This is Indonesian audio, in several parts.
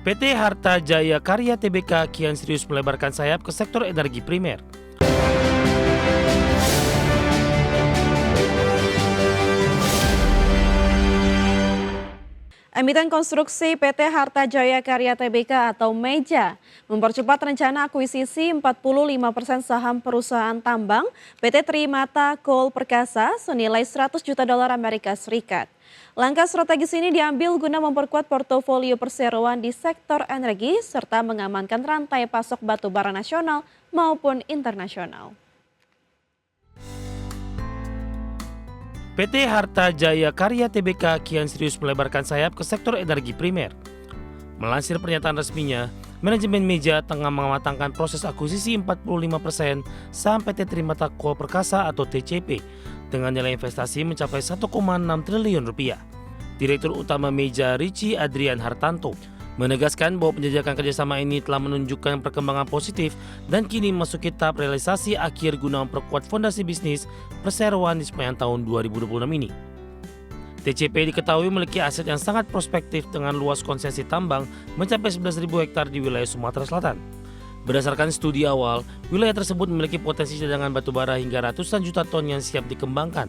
PT Harta Jaya Karya Tbk kian serius melebarkan sayap ke sektor energi primer. Emiten konstruksi PT Harta Jaya Karya Tbk atau MEJA mempercepat rencana akuisisi 45% saham perusahaan tambang PT Trimata Coal Perkasa senilai $100 juta Amerika Serikat. Langkah strategis ini diambil guna memperkuat portofolio perseroan di sektor energi serta mengamankan rantai pasok batu bara nasional maupun internasional. PT Harta Jaya Karya Tbk kian serius melebarkan sayap ke sektor energi primer. Melansir pernyataan resminya, manajemen MEJA tengah mematangkan proses akuisisi 45% saham PT Trimata Coal Perkasa atau TCP dengan nilai investasi mencapai 1,6 triliun rupiah. Direktur Utama MEJA Richie Adrian Hartanto menegaskan bahwa penjajakan kerjasama ini telah menunjukkan perkembangan positif dan kini memasuki tahap realisasi akhir guna memperkuat fondasi bisnis perseroan di sepanjang tahun 2026 ini. TCP diketahui memiliki aset yang sangat prospektif dengan luas konsesi tambang mencapai 11.000 hektar di wilayah Sumatera Selatan. Berdasarkan studi awal, wilayah tersebut memiliki potensi cadangan batubara hingga ratusan juta ton yang siap dikembangkan.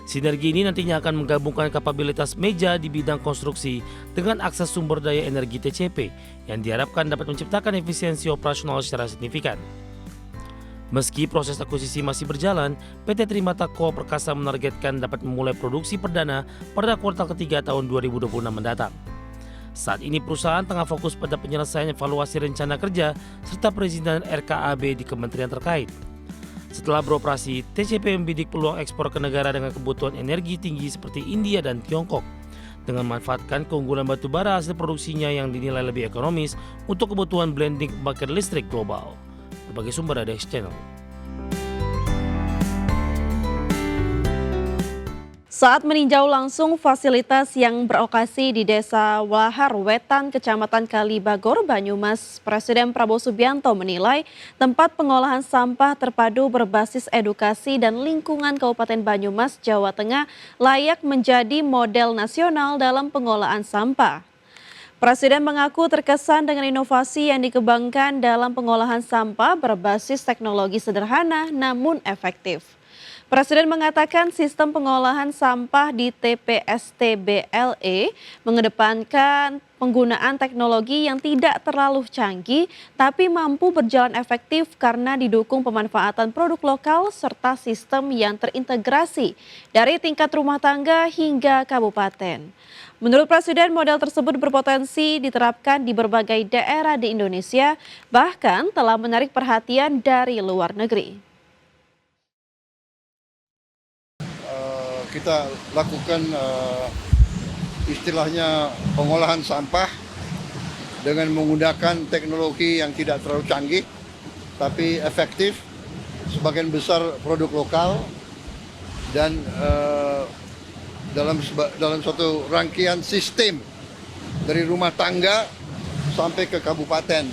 Sinergi ini nantinya akan menggabungkan kapabilitas MEJA di bidang konstruksi dengan akses sumber daya energi TCP yang diharapkan dapat menciptakan efisiensi operasional secara signifikan. Meski proses akuisisi masih berjalan, PT Trimata Coal Perkasa menargetkan dapat memulai produksi perdana pada kuartal ketiga tahun 2026 mendatang. Saat ini perusahaan tengah fokus pada penyelesaian evaluasi rencana kerja serta perizinan RKAB di kementerian terkait. Setelah beroperasi, TCP membidik peluang ekspor ke negara dengan kebutuhan energi tinggi seperti India dan Tiongkok dengan memanfaatkan keunggulan batu bara hasil produksinya yang dinilai lebih ekonomis untuk kebutuhan blending pembangkit listrik global. Berbagai sumber ada di channel. Saat meninjau langsung fasilitas yang beroperasi di Desa Walahar Wetan, Kecamatan Kalibagor, Banyumas, Presiden Prabowo Subianto menilai tempat pengolahan sampah terpadu berbasis edukasi dan lingkungan Kabupaten Banyumas, Jawa Tengah layak menjadi model nasional dalam pengolahan sampah. Presiden mengaku terkesan dengan inovasi yang dikembangkan dalam pengolahan sampah berbasis teknologi sederhana namun efektif. Presiden mengatakan sistem pengolahan sampah di TPST-BLE mengedepankan penggunaan teknologi yang tidak terlalu canggih tapi mampu berjalan efektif karena didukung pemanfaatan produk lokal serta sistem yang terintegrasi dari tingkat rumah tangga hingga kabupaten. Menurut Presiden, model tersebut berpotensi diterapkan di berbagai daerah di Indonesia, bahkan telah menarik perhatian dari luar negeri. Kita lakukan istilahnya pengolahan sampah dengan menggunakan teknologi yang tidak terlalu canggih tapi efektif, sebagian besar produk lokal dan dalam suatu rangkaian sistem dari rumah tangga sampai ke kabupaten.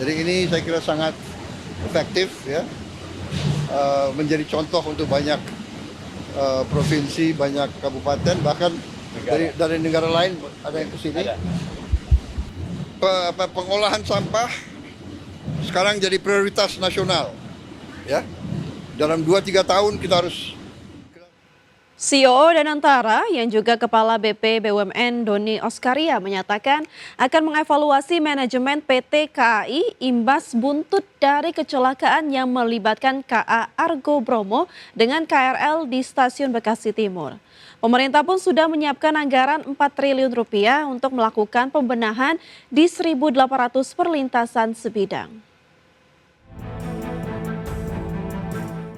Jadi ini saya kira sangat efektif ya, menjadi contoh untuk banyak provinsi, banyak kabupaten, bahkan dari negara lain ada yang ke sini. Pengolahan sampah sekarang jadi prioritas nasional. Ya. Dalam 2-3 tahun kita harus. CEO Danantara yang juga Kepala BP BUMN Doni Oskaria menyatakan akan mengevaluasi manajemen PT KAI imbas buntut dari kecelakaan yang melibatkan KA Argo Bromo dengan KRL di Stasiun Bekasi Timur. Pemerintah pun sudah menyiapkan anggaran 4 triliun rupiah untuk melakukan pembenahan di 1.800 perlintasan sebidang.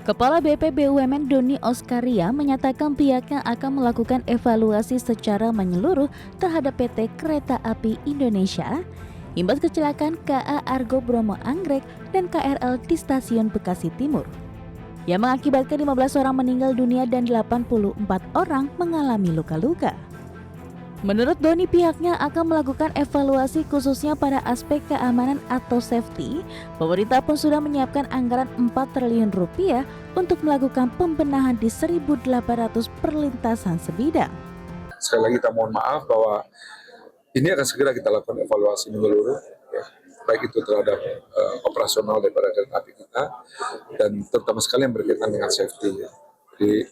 Kepala BP BUMN Doni Oskaria menyatakan pihaknya akan melakukan evaluasi secara menyeluruh terhadap PT Kereta Api Indonesia imbas kecelakaan KA Argo Bromo Anggrek dan KRL di Stasiun Bekasi Timur yang mengakibatkan 15 orang meninggal dunia dan 84 orang mengalami luka-luka. Menurut Doni, pihaknya akan melakukan evaluasi khususnya pada aspek keamanan atau safety. Pemerintah pun sudah menyiapkan anggaran 4 triliun rupiah untuk melakukan pembenahan di 1.800 perlintasan sebidang. Sekali lagi kita mohon maaf bahwa Ini akan segera kita lakukan evaluasi menyeluruh, ya, baik itu terhadap operasional daripada kereta api kita, dan terutama sekali yang berkaitan dengan safety. Ya. Jadi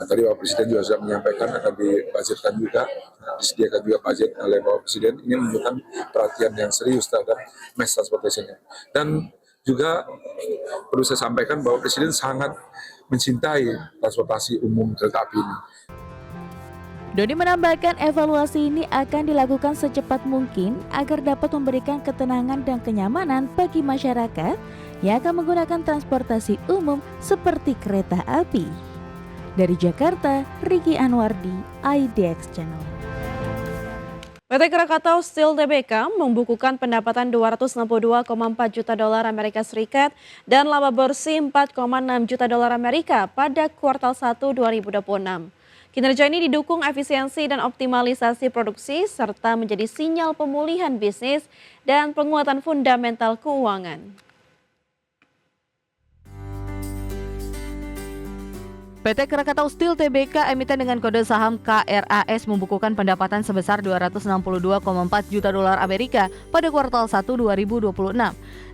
tadi Bapak Presiden juga sudah menyampaikan akan dibudgetkan juga, disediakan juga budget oleh Bapak Presiden. Ini menunjukkan perhatian yang serius terhadap mass transportation. Dan juga perlu saya sampaikan bahwa Presiden sangat mencintai transportasi umum kereta api ini. Doni menambahkan evaluasi ini akan dilakukan secepat mungkin agar dapat memberikan ketenangan dan kenyamanan bagi masyarakat yang akan menggunakan transportasi umum seperti kereta api. Dari Jakarta, Riki Anwardi, IDX Channel. PT Krakatau Steel Tbk membukukan pendapatan 262,4 juta dolar Amerika Serikat dan laba bersih 4,6 juta dolar Amerika pada kuartal 1 2026. Kinerja ini didukung efisiensi dan optimalisasi produksi serta menjadi sinyal pemulihan bisnis dan penguatan fundamental keuangan. PT Krakatau Steel Tbk emiten dengan kode saham KRAS membukukan pendapatan sebesar 262,4 juta dolar Amerika pada kuartal 1 2026.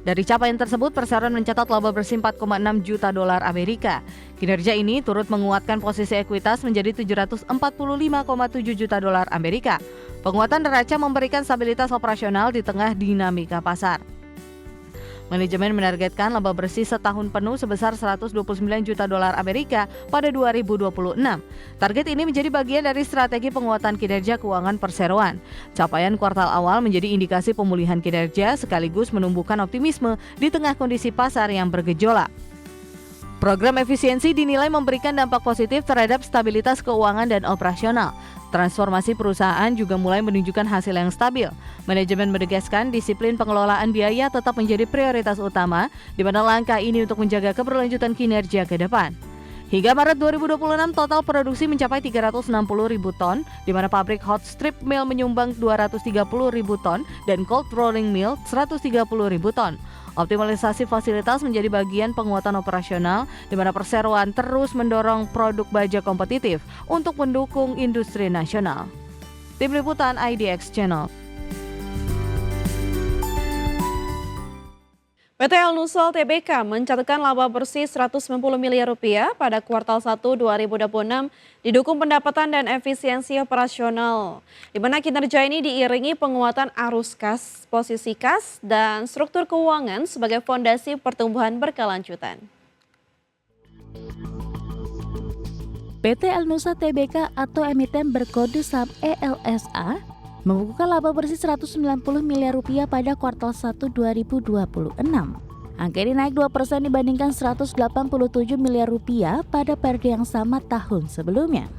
Dari capaian tersebut, perseroan mencatat laba bersih 4,6 juta dolar Amerika. Kinerja ini turut menguatkan posisi ekuitas menjadi 745,7 juta dolar Amerika. Penguatan neraca memberikan stabilitas operasional di tengah dinamika pasar. Manajemen menargetkan laba bersih setahun penuh sebesar 129 juta dolar Amerika pada 2026. Target ini menjadi bagian dari strategi penguatan kinerja keuangan perseroan. Capaian kuartal awal menjadi indikasi pemulihan kinerja sekaligus menumbuhkan optimisme di tengah kondisi pasar yang bergejolak. Program efisiensi dinilai memberikan dampak positif terhadap stabilitas keuangan dan operasional. Transformasi perusahaan juga mulai menunjukkan hasil yang stabil. Manajemen menegaskan disiplin pengelolaan biaya tetap menjadi prioritas utama, di mana langkah ini untuk menjaga keberlanjutan kinerja ke depan. Hingga Maret 2026, total produksi mencapai 360.000 ton, di mana pabrik hot strip mill menyumbang 230.000 ton dan cold rolling mill 130.000 ton. Optimalisasi fasilitas menjadi bagian penguatan operasional, di mana perseroan terus mendorong produk baja kompetitif untuk mendukung industri nasional. Tim Liputan IDX Channel. PT Alnusol Tbk mencatatkan laba bersih 190 miliar rupiah pada kuartal 1 2026 didukung pendapatan dan efisiensi operasional. Di mana kinerja ini diiringi penguatan arus kas, posisi kas, dan struktur keuangan sebagai fondasi pertumbuhan berkelanjutan. PT Alnusa Tbk atau emiten berkode saham ELSA membukukan laba bersih 190 miliar rupiah pada kuartal 1 2026. Angka ini naik 2% dibandingkan 187 miliar rupiah pada periode yang sama tahun sebelumnya.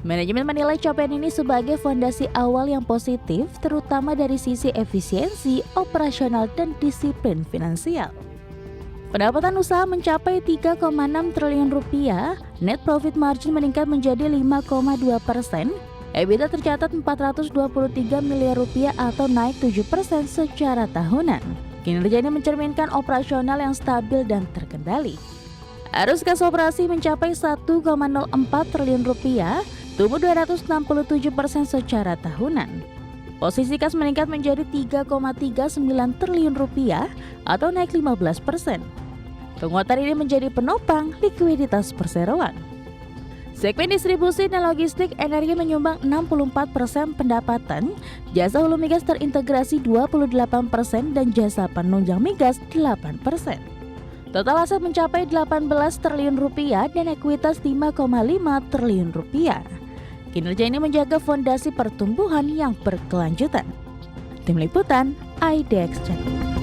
Manajemen menilai capaian ini sebagai fondasi awal yang positif, terutama dari sisi efisiensi, operasional, dan disiplin finansial. Pendapatan usaha mencapai 3,6 triliun rupiah, net profit margin meningkat menjadi 5,2%, EBITDA tercatat 423 miliar rupiah atau naik 7% secara tahunan. Kinerja ini mencerminkan operasional yang stabil dan terkendali. Arus kas operasi mencapai 1,04 triliun rupiah, tumbuh 267% secara tahunan. Posisi kas meningkat menjadi 3,39 triliun rupiah atau naik 15%. Penguatan ini menjadi penopang likuiditas perseroan. Segmen distribusi dan logistik energi menyumbang 64% pendapatan, jasa hulu migas terintegrasi 28% dan jasa penunjang migas 8%. Total aset mencapai 18 triliun rupiah dan ekuitas 5,5 triliun rupiah. Kinerja ini menjaga fondasi pertumbuhan yang berkelanjutan. Tim Liputan IDX Channel.